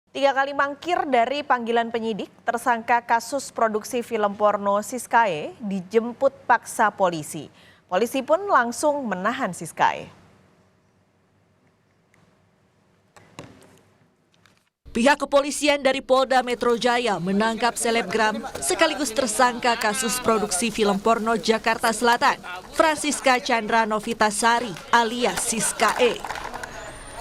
3 kali mangkir dari panggilan penyidik, tersangka kasus produksi film porno Siskae dijemput paksa polisi. Polisi pun langsung menahan Siskae. Pihak kepolisian dari Polda Metro Jaya menangkap selebgram sekaligus tersangka kasus produksi film porno Jakarta Selatan, Francisca Chandra Novitasari alias Siskae.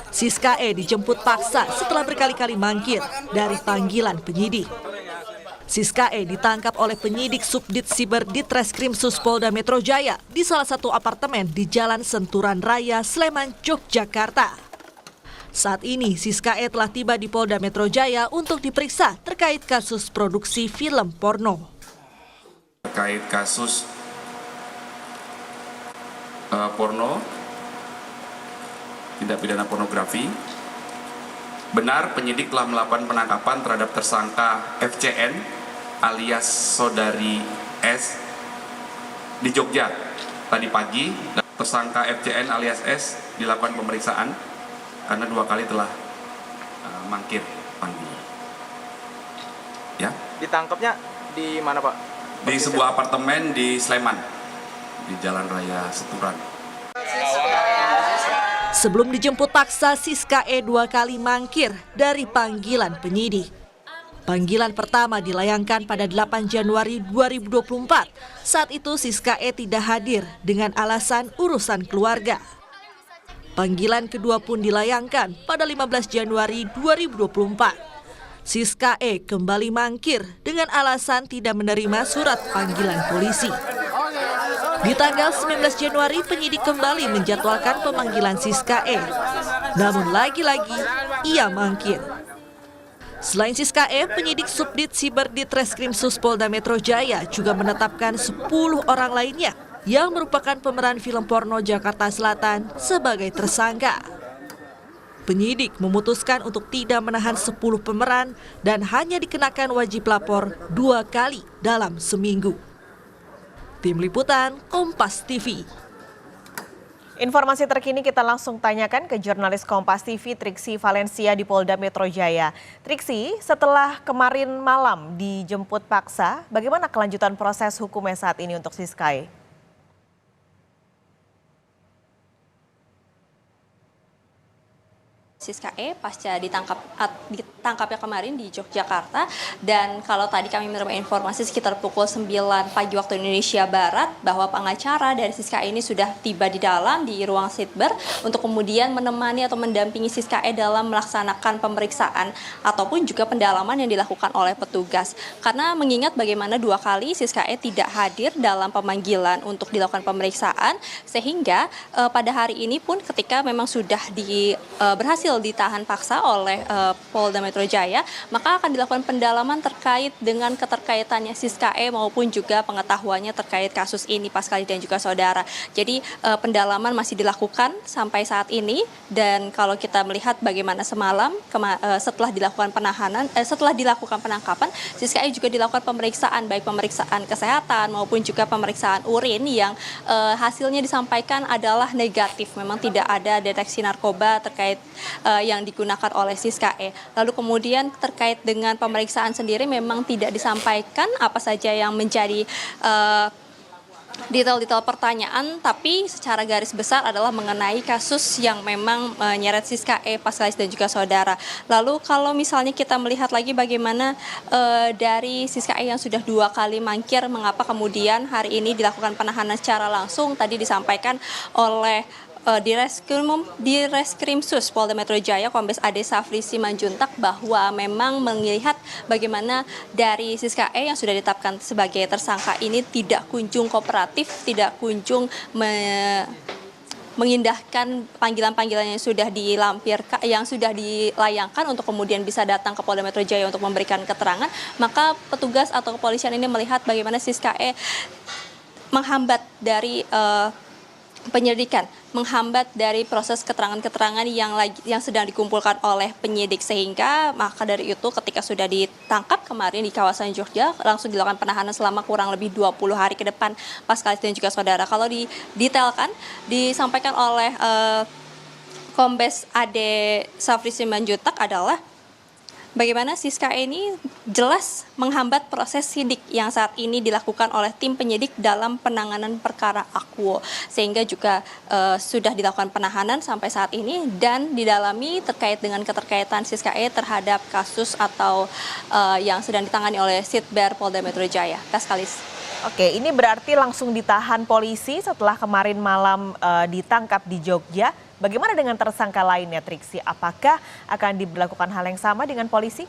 Siskae dijemput paksa setelah berkali-kali mangkir dari panggilan penyidik. Siskae ditangkap oleh penyidik Subdit Siber Ditreskrimsus Polda Metro Jaya di salah satu apartemen di Jalan Senturan Raya, Sleman, Yogyakarta. Saat ini Siskae telah tiba di Polda Metro Jaya untuk diperiksa terkait kasus produksi film porno. Terkait kasus porno, tindak pidana pornografi, benar penyidik telah melakukan penangkapan terhadap tersangka FCN alias Saudari S di Jogja tadi pagi. Tersangka FCN alias S dilakukan pemeriksaan karena 2 kali telah mangkir panggilan. Ya. Ditangkapnya di mana, Pak? Di sebuah apartemen di Sleman, di Jalan Raya Seturan. Sebelum dijemput paksa, Siskae 2 kali mangkir dari panggilan penyidik. Panggilan pertama dilayangkan pada 8 Januari 2024. Saat itu Siskae tidak hadir dengan alasan urusan keluarga. Panggilan kedua pun dilayangkan pada 15 Januari 2024. Siskae kembali mangkir dengan alasan tidak menerima surat panggilan polisi. Di tanggal 19 Januari, penyidik kembali menjadwalkan pemanggilan Siskae. Namun lagi-lagi, ia mangkir. Selain Siskae, penyidik Subdit Siber Ditreskrimsus Polda Metro Jaya juga menetapkan 10 orang lainnya yang merupakan pemeran film porno Jakarta Selatan sebagai tersangka. Penyidik memutuskan untuk tidak menahan 10 pemeran dan hanya dikenakan wajib lapor 2 kali dalam seminggu. Tim Liputan, Kompas TV. Informasi terkini kita langsung tanyakan ke jurnalis Kompas TV Triksi Valencia di Polda Metro Jaya. Triksi, setelah kemarin malam dijemput paksa, bagaimana kelanjutan proses hukumnya saat ini untuk Siskae? Siskae pasca ditangkapnya kemarin di Yogyakarta, dan kalau tadi kami menerima informasi sekitar pukul 9 pagi waktu Indonesia Barat bahwa pengacara dari Siskae ini sudah tiba di dalam di ruang sitber untuk kemudian menemani atau mendampingi Siskae dalam melaksanakan pemeriksaan ataupun juga pendalaman yang dilakukan oleh petugas. Karena mengingat bagaimana 2 kali Siskae tidak hadir dalam pemanggilan untuk dilakukan pemeriksaan, sehingga pada hari ini pun ketika memang sudah berhasil ditahan paksa oleh Polda Metro Jaya, maka akan dilakukan pendalaman terkait dengan keterkaitannya Siskae maupun juga pengetahuannya terkait kasus ini, Pascali dan juga saudara. Jadi pendalaman masih dilakukan sampai saat ini, dan kalau kita melihat bagaimana semalam setelah dilakukan penangkapan, Siskae juga dilakukan pemeriksaan, baik pemeriksaan kesehatan maupun juga pemeriksaan urin yang hasilnya disampaikan adalah negatif, memang tidak ada deteksi narkoba terkait yang digunakan oleh Siskae. Lalu kemudian terkait dengan pemeriksaan sendiri memang tidak disampaikan apa saja yang menjadi detail-detail pertanyaan, tapi secara garis besar adalah mengenai kasus yang memang menyeret Siskae, Pascalis dan juga saudara. Lalu kalau misalnya kita melihat lagi bagaimana dari Siskae yang sudah 2 kali mangkir, mengapa kemudian hari ini dilakukan penahanan secara langsung, tadi disampaikan oleh Direskrimsus Polda Metro Jaya Kombes Ade Safri Simanjuntak bahwa memang melihat bagaimana dari Siskae yang sudah ditetapkan sebagai tersangka ini tidak kunjung kooperatif, tidak kunjung mengindahkan panggilan-panggilan yang sudah dilampirkan, yang sudah dilayangkan untuk kemudian bisa datang ke Polda Metro Jaya untuk memberikan keterangan, maka petugas atau kepolisian ini melihat bagaimana Siskae menghambat dari penyelidikan, menghambat dari proses keterangan-keterangan yang sedang dikumpulkan oleh penyidik, sehingga maka dari itu ketika sudah ditangkap kemarin di kawasan Jogja langsung dilakukan penahanan selama kurang lebih 20 hari ke depan, Pascalis dan juga saudara. Kalau didetailkan disampaikan oleh Kombes Ade Safri Simanjuntak adalah bagaimana Siska ini jelas menghambat proses sidik yang saat ini dilakukan oleh tim penyidik dalam penanganan perkara Akwo, sehingga juga sudah dilakukan penahanan sampai saat ini dan didalami terkait dengan keterkaitan Siska E terhadap kasus atau yang sedang ditangani oleh Sitber Polda Metro Jaya. Kaskalis. Oke, ini berarti langsung ditahan polisi setelah kemarin malam ditangkap di Jogja. Bagaimana dengan tersangka lainnya, Triksi? Apakah akan diberlakukan hal yang sama dengan polisi?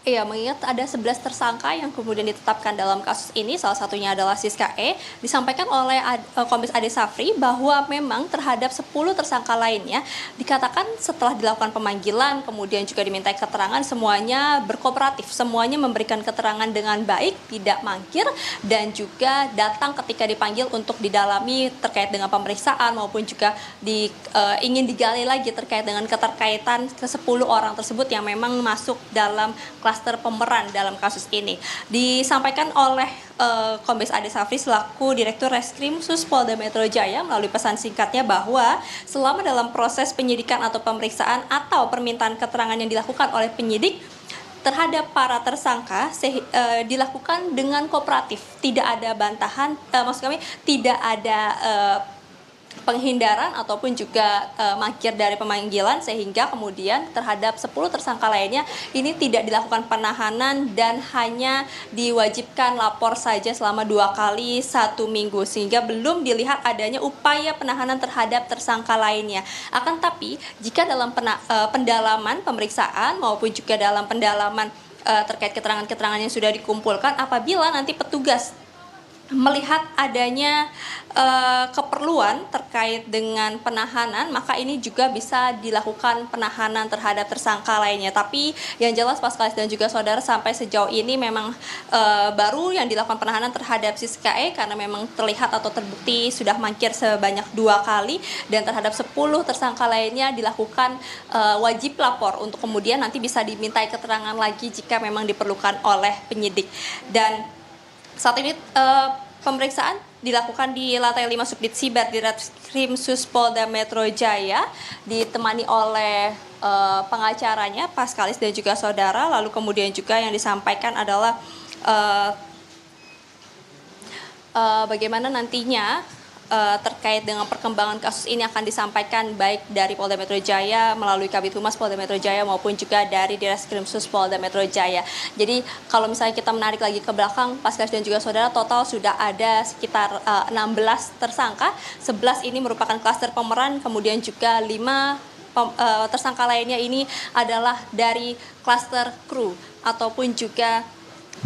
Iya, mengingat ada 11 tersangka yang kemudian ditetapkan dalam kasus ini, salah satunya adalah Siska E, disampaikan oleh Kombes Ade Safri bahwa memang terhadap 10 tersangka lainnya dikatakan setelah dilakukan pemanggilan, kemudian juga dimintai keterangan, semuanya berkooperatif, semuanya memberikan keterangan dengan baik, tidak mangkir, dan juga datang ketika dipanggil untuk didalami terkait dengan pemeriksaan maupun juga ingin digali lagi terkait dengan keterkaitan ke-10 orang tersebut yang memang masuk dalam klaster pemeran dalam kasus ini. Disampaikan oleh Kombes Ade Safri selaku Direktur Reskrim Sus Polda Metro Jaya melalui pesan singkatnya bahwa selama dalam proses penyidikan atau pemeriksaan atau permintaan keterangan yang dilakukan oleh penyidik terhadap para tersangka dilakukan dengan kooperatif, tidak ada bantahan, maksud kami tidak ada penghindaran ataupun juga mangkir dari pemanggilan, sehingga kemudian terhadap 10 tersangka lainnya ini tidak dilakukan penahanan dan hanya diwajibkan lapor saja selama 2 kali 1 minggu, sehingga belum dilihat adanya upaya penahanan terhadap tersangka lainnya. Akan tapi jika dalam pendalaman pemeriksaan maupun juga dalam pendalaman terkait keterangan-keterangan yang sudah dikumpulkan, apabila nanti petugas melihat adanya keperluan terkait dengan penahanan, maka ini juga bisa dilakukan penahanan terhadap tersangka lainnya. Tapi yang jelas Paskalis dan juga saudara, sampai sejauh ini memang baru yang dilakukan penahanan terhadap Siska E karena memang terlihat atau terbukti sudah mangkir sebanyak 2 kali, dan terhadap 10 tersangka lainnya dilakukan wajib lapor untuk kemudian nanti bisa dimintai keterangan lagi jika memang diperlukan oleh penyidik. Dan saat ini pemeriksaan dilakukan di lantai 5 Subdit Siber di Reskrim Sus Polda Metro Jaya, ditemani oleh pengacaranya Paskalis dan juga saudara. Lalu kemudian juga yang disampaikan adalah bagaimana nantinya terkait dengan perkembangan kasus ini akan disampaikan baik dari Polda Metro Jaya melalui Kabid Humas Polda Metro Jaya maupun juga dari Direskrim Sus Polda Metro Jaya. Jadi kalau misalnya kita menarik lagi ke belakang, Paskalis dan juga saudara, total sudah ada sekitar 16 tersangka, 11 ini merupakan klaster pemeran, kemudian juga 5 tersangka lainnya ini adalah dari klaster kru ataupun juga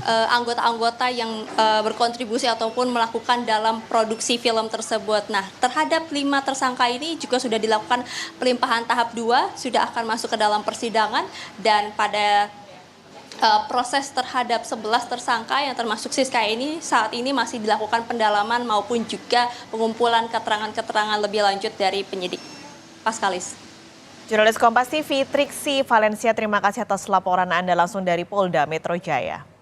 anggota-anggota yang berkontribusi ataupun melakukan dalam produksi film tersebut. Nah, terhadap 5 tersangka ini juga sudah dilakukan pelimpahan tahap 2, sudah akan masuk ke dalam persidangan, dan pada proses terhadap 11 tersangka yang termasuk Siska ini saat ini masih dilakukan pendalaman maupun juga pengumpulan keterangan-keterangan lebih lanjut dari penyidik. Paskalis. Jurnalis Kompas TV Triksi Valencia, terima kasih atas laporan Anda langsung dari Polda Metro Jaya.